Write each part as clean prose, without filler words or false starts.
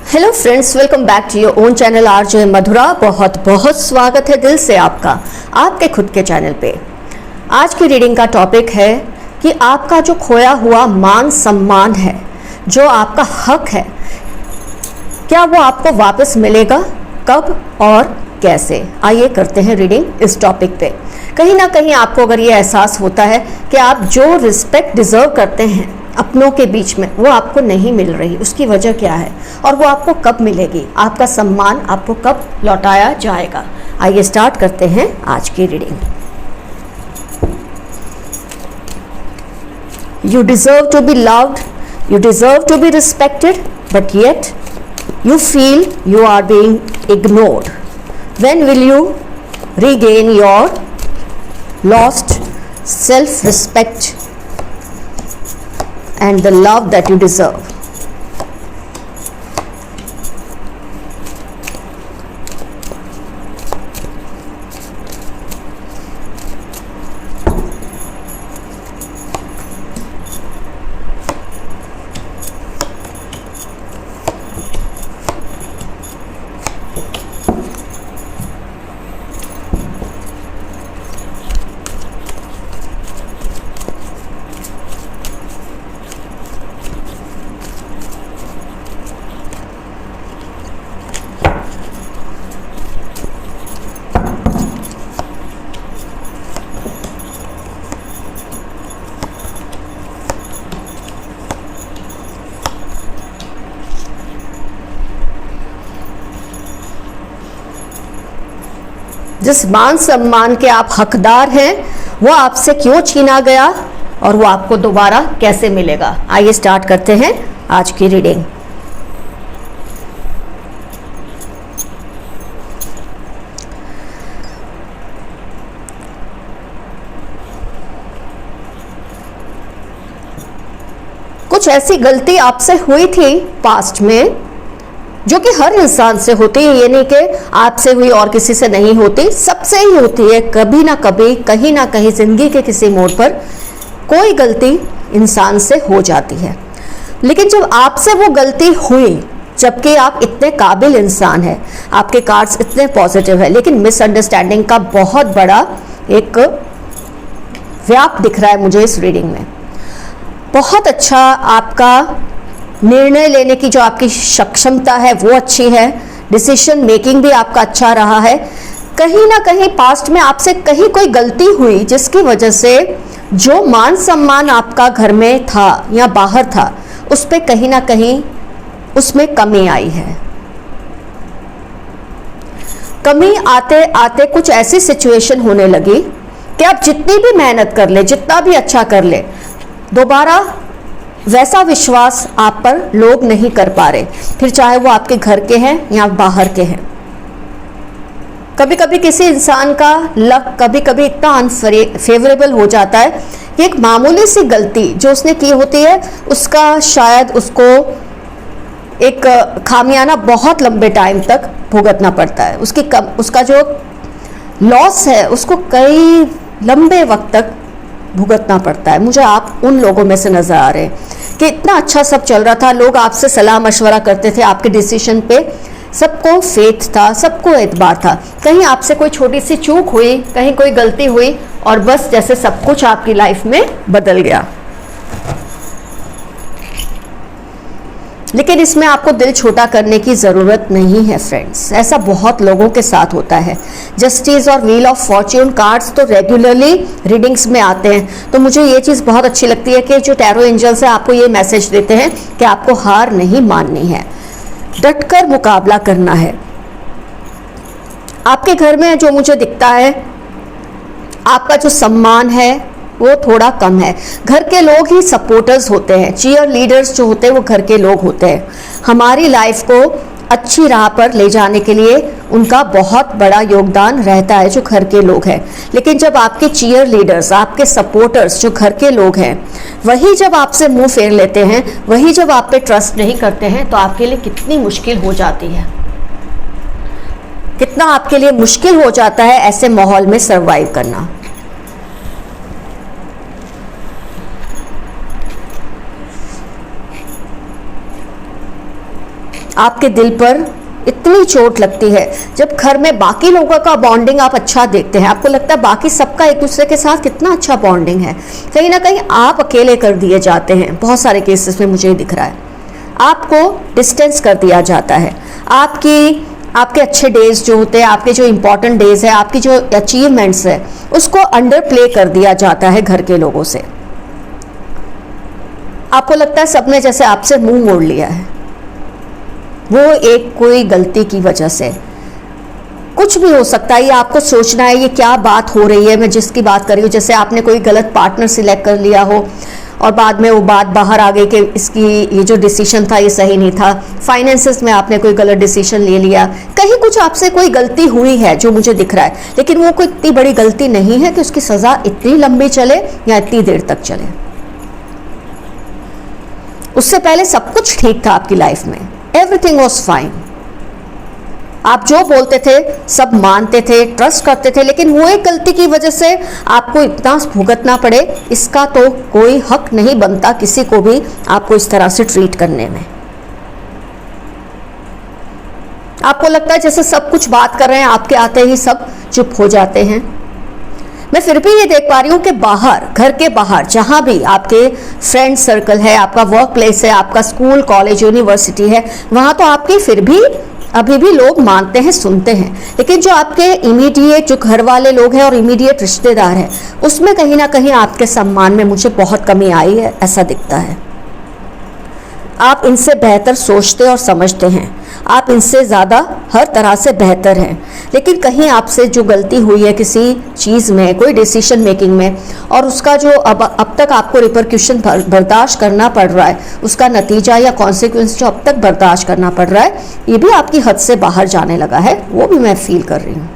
Hello friends, welcome back to your own channel RJ Madhura. बहुत बहुत स्वागत है दिल से आपका आपके खुद के चैनल पे। आज की रीडिंग का टॉपिक है कि आपका जो खोया हुआ मान सम्मान है, जो आपका हक है, क्या वो आपको वापस मिलेगा, कब और कैसे। आइए करते हैं रीडिंग इस टॉपिक पे। कहीं ना कहीं आपको अगर ये एहसास होता है कि आप जो रिस्पेक्ट डिजर्व करते हैं अपनों के बीच में, वो आपको नहीं मिल रही, उसकी वजह क्या है और वो आपको कब मिलेगी, आपका सम्मान आपको कब लौटाया जाएगा। आइए स्टार्ट करते हैं आज की reading. You deserve to be loved, you deserve to be respected, but yet you feel you are being ignored. When will you regain your lost self-respect and the love that you deserve? जिस मान सम्मान के आप हकदार हैं, वो आपसे क्यों छीना गया और वो आपको दोबारा कैसे मिलेगा। आइए स्टार्ट करते हैं आज की रीडिंग। कुछ ऐसी गलती आपसे हुई थी पास्ट में जो कि हर इंसान से होती है, ये नहीं कि आपसे हुई और किसी से नहीं होती, सबसे ही होती है। कभी ना कभी, कहीं ना कहीं जिंदगी के किसी मोड़ पर कोई गलती इंसान से हो जाती है। लेकिन जब आपसे वो गलती हुई, जबकि आप इतने काबिल इंसान हैं, आपके कार्ड्स इतने पॉजिटिव है, लेकिन मिसअंडरस्टैंडिंग का बहुत बड़ा एक व्याप दिख रहा है मुझे इस रीडिंग में। बहुत अच्छा आपका निर्णय लेने की जो आपकी सक्षमता है वो अच्छी है, डिसीजन मेकिंग भी आपका अच्छा रहा है। कहीं ना कहीं पास्ट में आपसे कहीं कोई गलती हुई जिसकी वजह से जो मान सम्मान आपका घर में था या बाहर था, उस पे कहीं ना कहीं उसमें कमी आई है। कमी आते आते कुछ ऐसी सिचुएशन होने लगी कि आप जितनी भी मेहनत कर ले, जितना भी अच्छा कर ले, दोबारा वैसा विश्वास आप पर लोग नहीं कर पा रहे, फिर चाहे वो आपके घर के हैं या बाहर के हैं। कभी कभी किसी इंसान का लक कभी कभी इतना अनफेवरेबल हो जाता है कि एक मामूली सी गलती जो उसने की होती है, उसका शायद उसको एक खामियाना बहुत लंबे टाइम तक भुगतना पड़ता है। उसका जो लॉस है उसको कई लंबे वक्त तक भुगतना पड़ता है। मुझे आप उन लोगों में से नजर आ रहे हैं कि इतना अच्छा सब चल रहा था, लोग आपसे सलाह मशवरा करते थे, आपके डिसीजन पे सबको फेथ था, सबको एतबार था। कहीं आपसे कोई छोटी सी चूक हुई, कहीं कोई गलती हुई और बस जैसे सब कुछ आपकी लाइफ में बदल गया। लेकिन इसमें आपको दिल छोटा करने की ज़रूरत नहीं है फ्रेंड्स, ऐसा बहुत लोगों के साथ होता है। जस्टिस और व्हील ऑफ फॉर्च्यून कार्ड्स तो रेगुलरली रीडिंग्स में आते हैं, तो मुझे ये चीज़ बहुत अच्छी लगती है कि जो टैरो एंजल्स हैं आपको ये मैसेज देते हैं कि आपको हार नहीं माननी है, डटकर मुकाबला करना है। आपके घर में जो मुझे दिखता है, आपका जो सम्मान है वो थोड़ा कम है। घर के लोग ही सपोर्टर्स होते हैं, चीयर लीडर्स जो होते हैं वो घर के लोग होते हैं। हमारी लाइफ को अच्छी राह पर ले जाने के लिए उनका बहुत बड़ा योगदान रहता है, जो घर के लोग हैं। लेकिन जब आपके चीयर लीडर्स, आपके सपोर्टर्स जो घर के लोग हैं, वही जब आपसे मुंह फेर लेते हैं, वही जब आप पे ट्रस्ट नहीं करते हैं, तो आपके लिए कितनी मुश्किल हो जाती है, कितना आपके लिए मुश्किल हो जाता है ऐसे माहौल में सर्वाइव करना। आपके दिल पर इतनी चोट लगती है जब घर में बाकी लोगों का बॉन्डिंग आप अच्छा देखते हैं, आपको लगता है बाकी सबका एक दूसरे के साथ कितना अच्छा बॉन्डिंग है, कहीं ना कहीं आप अकेले कर दिए जाते हैं। बहुत सारे केसेस में मुझे दिख रहा है, आपको डिस्टेंस कर दिया जाता है। आपके अच्छे डेज जो होते हैं, आपके जो इंपॉर्टेंट डेज है, आपकी जो अचीवमेंट्स है, उसको अंडर प्ले कर दिया जाता है घर के लोगों से। आपको लगता है सबने जैसे आपसे मुंह मोड़ लिया है, वो एक कोई गलती की वजह से। कुछ भी हो सकता है, ये आपको सोचना है ये क्या बात हो रही है, मैं जिसकी बात कर रही हूँ। जैसे आपने कोई गलत पार्टनर सिलेक्ट कर लिया हो और बाद में वो बात बाहर आ गई कि इसकी ये जो डिसीजन था ये सही नहीं था। फाइनेंसेस में आपने कोई गलत डिसीजन ले लिया, कहीं कुछ आपसे कोई गलती हुई है जो मुझे दिख रहा है, लेकिन वो कोई इतनी बड़ी गलती नहीं है कि उसकी सज़ा इतनी लंबी चले या इतनी देर तक चले। उससे पहले सब कुछ ठीक था आपकी लाइफ में, एवरीथिंग वॉज फाइन। आप जो बोलते थे सब मानते थे, ट्रस्ट करते थे, लेकिन वो एक गलती की वजह से आपको इतना भुगतना पड़े, इसका तो कोई हक नहीं बनता किसी को भी आपको इस तरह से ट्रीट करने में। आपको लगता है जैसे सब कुछ बात कर रहे हैं, आपके आते ही सब चुप हो जाते हैं। मैं फिर भी ये देख पा रही हूँ कि बाहर, घर के बाहर जहाँ भी आपके फ्रेंड सर्कल है, आपका वर्क प्लेस है, आपका स्कूल कॉलेज यूनिवर्सिटी है, वहाँ तो आपके फिर भी अभी भी लोग मानते हैं, सुनते हैं। लेकिन जो आपके इमीडिएट जो घर वाले लोग हैं और इमीडिएट रिश्तेदार हैं, उसमें कहीं ना कहीं आपके सम्मान में मुझे बहुत कमी आई है, ऐसा दिखता है। आप इनसे बेहतर सोचते और समझते हैं, आप इनसे ज़्यादा हर तरह से बेहतर हैं, लेकिन कहीं आपसे जो गलती हुई है किसी चीज़ में, कोई डिसीजन मेकिंग में, और उसका जो अब तक आपको रिपरक्यूशन बर्दाश्त करना पड़ रहा है, उसका नतीजा या कॉन्सिक्वेंस जो अब तक बर्दाश्त करना पड़ रहा है, ये भी आपकी हद से बाहर जाने लगा है, वो भी मैं फील कर रही हूँ।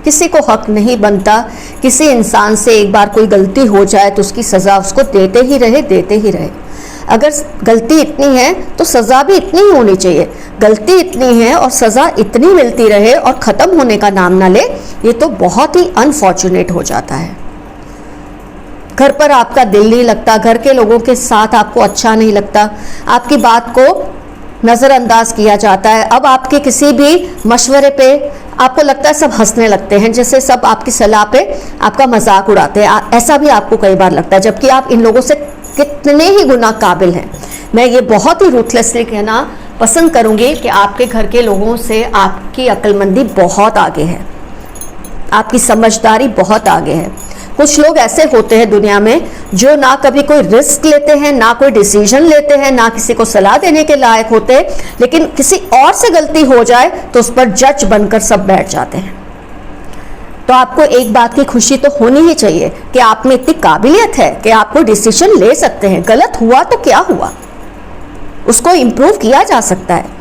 किसी को हक नहीं बनता किसी इंसान से एक बार कोई गलती हो जाए तो उसकी सज़ा उसको देते ही रहे। अगर गलती इतनी है तो सज़ा भी इतनी ही होनी चाहिए। गलती इतनी है और सज़ा इतनी मिलती रहे और ख़त्म होने का नाम ना ले, ये तो बहुत ही अनफॉर्चुनेट हो जाता है। घर पर आपका दिल नहीं लगता, घर के लोगों के साथ आपको अच्छा नहीं लगता, आपकी बात को नज़रअंदाज किया जाता है। अब आपके किसी भी मशवरे पे आपको लगता है सब हंसने लगते हैं, जैसे सब आपकी सलाह पे आपका मजाक उड़ाते हैं। ऐसा भी आपको कई बार लगता है, जबकि आप इन लोगों से कितने ही गुना काबिल हैं। मैं ये बहुत ही रूथलेसली कहना पसंद करूंगी कि आपके घर के लोगों से आपकी अक्लमंदी बहुत आगे है, आपकी समझदारी बहुत आगे है। कुछ लोग ऐसे होते हैं दुनिया में जो ना कभी कोई रिस्क लेते हैं, ना कोई डिसीजन लेते हैं, ना किसी को सलाह देने के लायक होते हैं, लेकिन किसी और से गलती हो जाए तो उस पर जज बनकर सब बैठ जाते हैं। तो आपको एक बात की खुशी तो होनी ही चाहिए कि आप में इतनी काबिलियत है कि आप कोई डिसीजन ले सकते हैं। गलत हुआ तो क्या हुआ, उसको इम्प्रूव किया जा सकता है।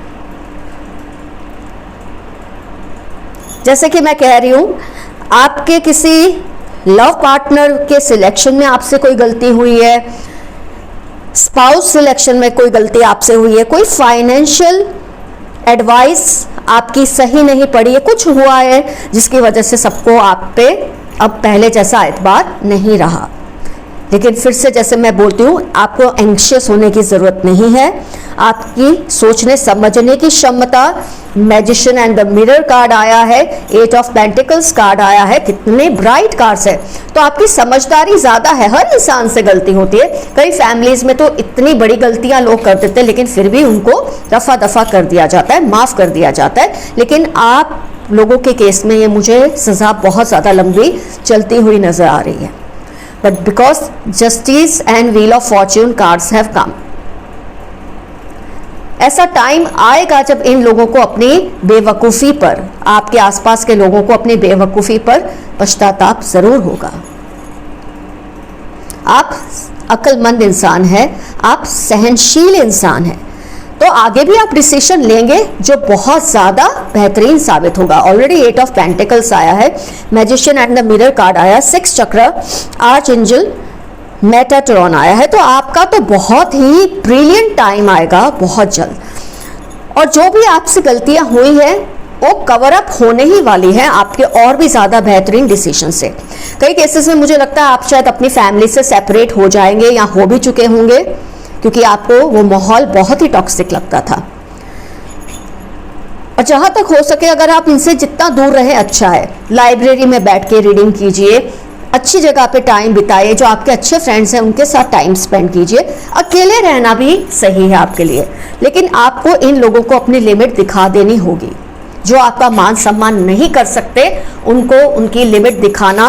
जैसे कि मैं कह रही हूं, आपके किसी लव पार्टनर के सिलेक्शन में आपसे कोई गलती हुई है, स्पाउस सिलेक्शन में कोई गलती आपसे हुई है, कोई फाइनेंशियल एडवाइस आपकी सही नहीं पड़ी है, कुछ हुआ है जिसकी वजह से सबको आप पे अब पहले जैसा एतबार नहीं रहा। लेकिन फिर से जैसे मैं बोलती हूँ, आपको एंग्शियस होने की ज़रूरत नहीं है। आपकी सोचने समझने की क्षमता, magician and the mirror card आया है, 8 ऑफ पेंटिकल्स कार्ड आया है, कितने ब्राइट कार्ड्स है, तो आपकी समझदारी ज़्यादा है। हर इंसान से गलती होती है। कई फैमिलीज़ में तो इतनी बड़ी गलतियाँ लोग कर देते हैं, लेकिन फिर भी उनको रफा दफा कर दिया जाता है, माफ़ कर दिया जाता है। लेकिन आप लोगों के केस में ये मुझे सज़ा बहुत ज़्यादा लंबी चलती हुई नज़र आ रही है। But because justice and wheel of fortune cards have come, ऐसा टाइम आएगा जब इन लोगों को अपनी बेवकूफ़ी पर, आपके आसपास के लोगों को अपनी बेवकूफ़ी पर पश्चाताप ज़रूर होगा। आप अक्लमंद इंसान हैं, आप सहनशील इंसान हैं, तो आगे भी आप डिसीजन लेंगे जो बहुत ज़्यादा बेहतरीन साबित होगा। ऑलरेडी 8 ऑफ पेंटिकल्स आया है, magician and the mirror card आया, 6 चक्र, आर्च एंजल मेटाट्रॉन आया है। तो आपका तो बहुत ही ब्रिलियंट टाइम आएगा बहुत जल्द, और जो भी आपसे गलतियां हुई हैं वो कवर अप होने ही वाली है आपके और भी ज़्यादा बेहतरीन डिसीजन से। कई केसेस में मुझे लगता है आप शायद अपनी फैमिली से सेपरेट हो जाएंगे या हो भी चुके होंगे, क्योंकि आपको वो माहौल बहुत ही टॉक्सिक लगता था। और जहाँ तक हो सके अगर आप इनसे जितना दूर रहें अच्छा है। लाइब्रेरी में बैठ के रीडिंग कीजिए, अच्छी जगह पे टाइम बिताइए, जो आपके अच्छे फ्रेंड्स हैं उनके साथ टाइम स्पेंड कीजिए। अकेले रहना भी सही है आपके लिए, लेकिन आपको इन लोगों को अपनी लिमिट दिखा देनी होगी। जो आपका मान सम्मान नहीं कर सकते उनको उनकी लिमिट दिखाना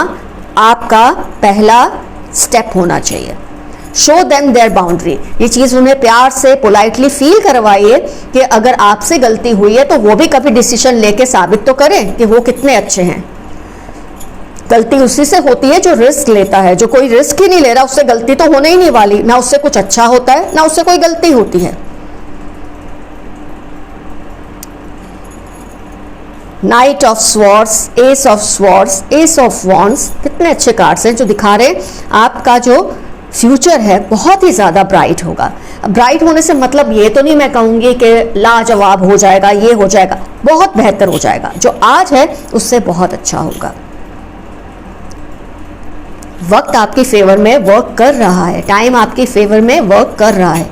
आपका पहला स्टेप होना चाहिए। शो देम देयर बाउंड्री, ये चीज़ उन्हें प्यार से पोलाइटली फील करवाइए कि अगर आपसे गलती हुई है तो वो भी कभी डिसीजन लेके साबित तो करें कि वो कितने अच्छे हैं। गलती उसी से होती है जो रिस्क लेता है। जो कोई रिस्क ही नहीं ले रहा उससे गलती तो होने ही नहीं वाली, ना उससे कुछ अच्छा होता है ना उससे कोई गलती होती है। Night of swords, S of swords, S of wands, कितने अच्छे कार्ड्स हैं जो दिखा रहे हैं आपका जो फ्यूचर है बहुत ही ज़्यादा ब्राइट होगा। ब्राइट होने से मतलब ये तो नहीं मैं कहूँगी कि लाजवाब हो जाएगा, ये हो जाएगा, बहुत बेहतर हो जाएगा। जो आज है उससे बहुत अच्छा होगा। वक्त आपकी फेवर में वर्क कर रहा है, टाइम आपकी फेवर में वर्क कर रहा है।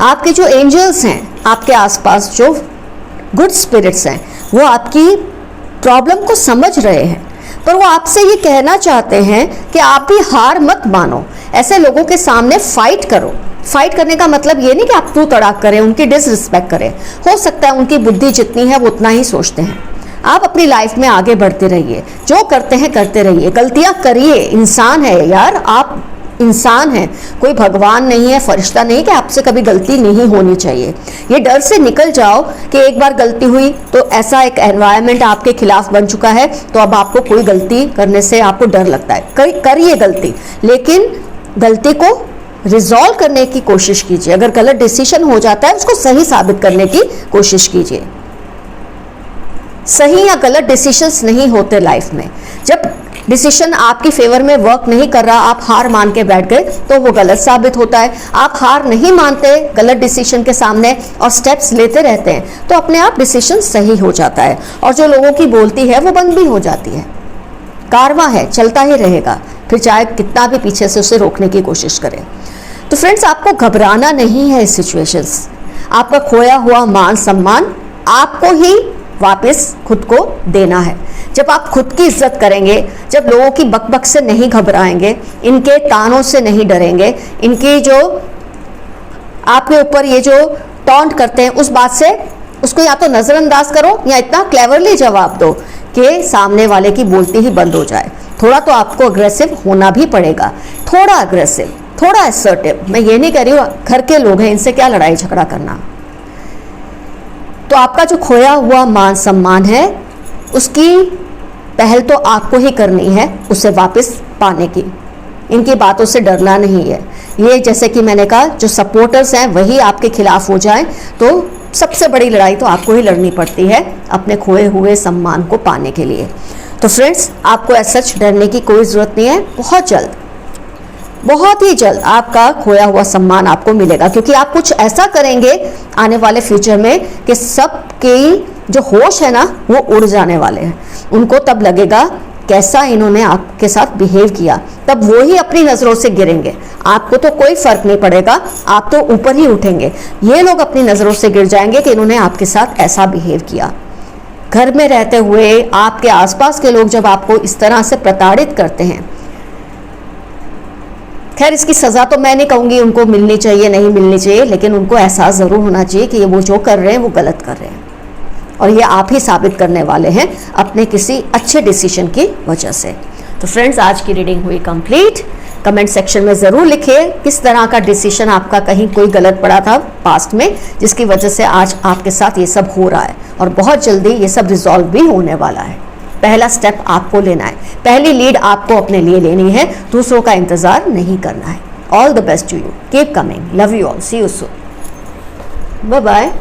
आपके जो एंजल्स हैं आपके आसपास, जो गुड स्पिरिट्स हैं, वो आपकी प्रॉब्लम को समझ रहे हैं, पर वो आपसे ये कहना चाहते हैं कि आप भी हार मत मानो। ऐसे लोगों के सामने फाइट करो। फाइट करने का मतलब ये नहीं कि आप तू तड़ाक करें, उनकी डिसरिस्पेक्ट करें। हो सकता है उनकी बुद्धि जितनी है वो उतना ही सोचते हैं। आप अपनी लाइफ में आगे बढ़ते रहिए, जो करते हैं करते रहिए, गलतियां करिए। इंसान है यार, आप इंसान हैं, कोई भगवान नहीं है, फरिश्ता नहीं कि आपसे कभी गलती नहीं होनी चाहिए। ये डर से निकल जाओ कि एक बार गलती हुई तो ऐसा एक एनवायरनमेंट आपके खिलाफ बन चुका है तो अब आपको कोई गलती करने से आपको डर लगता है। करिए गलती, लेकिन गलती को रिजॉल्व करने की कोशिश कीजिए। अगर गलत डिसीजन हो जाता है उसको सही साबित करने की कोशिश कीजिए। सही या गलत डिसीजंस नहीं होते लाइफ में। जब डिसीजन आपकी फेवर में वर्क नहीं कर रहा, आप हार मान के बैठ गए तो वो गलत साबित होता है। आप हार नहीं मानते गलत डिसीजन के सामने और स्टेप्स लेते रहते हैं तो अपने आप डिसीजन सही हो जाता है और जो लोगों की बोलती है वो बंद भी हो जाती है। कारवां है, चलता ही रहेगा, फिर चाहे कितना भी पीछे से उसे रोकने की कोशिश करें। तो फ्रेंड्स, आपको घबराना नहीं है इस सिचुएशंस। आपका खोया हुआ मान सम्मान आपको ही वापस खुद को देना है। जब आप खुद की इज्जत करेंगे, जब लोगों की बकबक से नहीं घबराएंगे, इनके तानों से नहीं डरेंगे, इनकी जो आपके ऊपर ये जो टॉन्ट करते हैं उस बात से उसको या तो नज़रअंदाज करो या इतना क्लेवरली जवाब दो कि सामने वाले की बोलती ही बंद हो जाए। थोड़ा तो आपको अग्रेसिव होना भी पड़ेगा, थोड़ा अग्रेसिव, थोड़ा असर्टिव। मैं ये नहीं कह रही हूँ घर के लोग हैं इनसे क्या लड़ाई झगड़ा करना। तो आपका जो खोया हुआ मान सम्मान है उसकी पहल तो आपको ही करनी है उसे वापस पाने की। इनकी बातों से डरना नहीं है। ये जैसे कि मैंने कहा, जो सपोर्टर्स हैं वही आपके खिलाफ हो जाएं तो सबसे बड़ी लड़ाई तो आपको ही लड़नी पड़ती है अपने खोए हुए सम्मान को पाने के लिए। तो फ्रेंड्स, आपको ऐसा सच डरने की कोई ज़रूरत नहीं है। बहुत ही जल्द आपका खोया हुआ सम्मान आपको मिलेगा, क्योंकि आप कुछ ऐसा करेंगे आने वाले फ्यूचर में कि सबकी जो होश है ना वो उड़ जाने वाले हैं। उनको तब लगेगा कैसा इन्होंने आपके साथ बिहेव किया, तब वो ही अपनी नज़रों से गिरेंगे। आपको तो कोई फर्क नहीं पड़ेगा, आप तो ऊपर ही उठेंगे। ये लोग अपनी नज़रों से गिर जाएंगे कि इन्होंने आपके साथ ऐसा बिहेव किया। घर में रहते हुए आपके आसपास के लोग जब आपको इस तरह से प्रताड़ित करते हैं, खैर इसकी सज़ा तो मैं नहीं कहूँगी उनको मिलनी चाहिए नहीं मिलनी चाहिए, लेकिन उनको एहसास ज़रूर होना चाहिए कि ये वो जो कर रहे हैं वो गलत कर रहे हैं और ये आप ही साबित करने वाले हैं अपने किसी अच्छे डिसीजन की वजह से। तो फ्रेंड्स, आज की रीडिंग हुई कंप्लीट। कमेंट सेक्शन में ज़रूर लिखिए किस तरह का डिसीजन आपका कहीं कोई गलत पड़ा था पास्ट में जिसकी वजह से आज आपके साथ ये सब हो रहा है, और बहुत जल्दी ये सब रिजॉल्व भी होने वाला है। पहला स्टेप आपको लेना है, पहली लीड आपको अपने लिए लेनी है, दूसरों का इंतज़ार नहीं करना है। All the best to you, keep coming, love you all, see you soon, bye bye.